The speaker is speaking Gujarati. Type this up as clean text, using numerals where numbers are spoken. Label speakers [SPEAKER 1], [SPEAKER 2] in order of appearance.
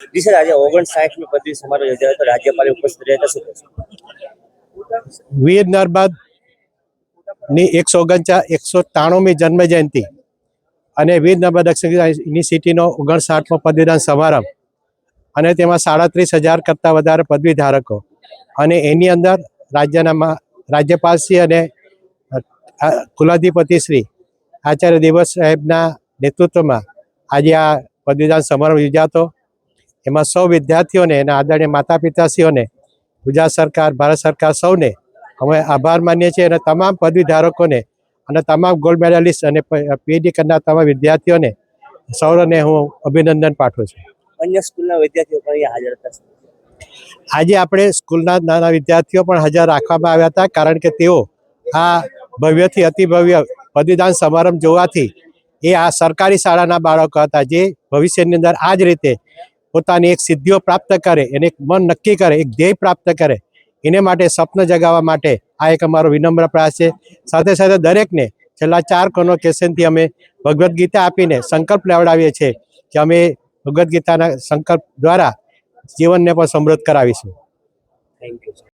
[SPEAKER 1] જી સર, આજે 59મી પદવી સમારોહ યોજાયો હતો, રાજ્યપાલે ઉપસ્થિત રહ્યા હતા, શું કહેશો?
[SPEAKER 2] વીર નર્મદની 193મી જન્મ જયંતિ અને વીર નર્મદ યુનિવર્સિટીનો 59મો પદવીદાન સમારંભ અને તેમાં 37,000 કરતાં વધારે પદવી ધારકો અને એની અંદર રાજ્યપાલશ્રી અને કુલાધિપતિ શ્રી આચાર્ય દેવવ્રત સાહેબના નેતૃત્વમાં આજે આ પદવીદાન સમારંભ યોજાતો. એમાં સૌ વિદ્યાર્થીઓને અને આદરણીય માતા પિતાશ્રીઓને, ગુજરાત સરકાર, ભારત સરકાર સૌને અમે આભાર માનીએ છીએ અને તમામ પદવી ધારકોને અને તમામ ગોલ્ડ મેડલિસ્ટ અને પીએચડી કરનાર તમામ વિદ્યાર્થીઓને સૌને હું અભિનંદન પાઠવું છું.
[SPEAKER 1] અન્ય સ્કૂલના વિદ્યાર્થીઓ પણ અહીંયા હાજર હતા.
[SPEAKER 2] આજે આપણે સ્કૂલના નાના વિદ્યાર્થીઓ પણ હાજર રાખવામાં આવ્યા હતા, કારણ કે તેઓ આ ભવ્યથી અતિ ભવ્ય પદવીદાન સમારંભ જોવાથી એ આ સરકારી શાળાના બાળકો હતા, જે ભવિષ્યની અંદર આ જ રીતે પોતાની એક સિદ્ધિઓ પ્રાપ્ત કરે, એને એક મન નક્કી કરે, એક ધ્યેય પ્રાપ્ત કરે, એને માટે સ્વપ્ન જગાવવા માટે આ એક અમારો વિનમ્ર પ્રયાસ છે. સાથે સાથે દરેકને છેલ્લા 4 કોન્વોકેશનથી અમે ભગવદ્ ગીતા આપીને સંકલ્પ લેવડાવીએ છીએ કે અમે ભગવદ્ ગીતાના સંકલ્પ દ્વારા જીવનને પણ સમૃદ્ધ કરાવીશું.
[SPEAKER 1] Thank you.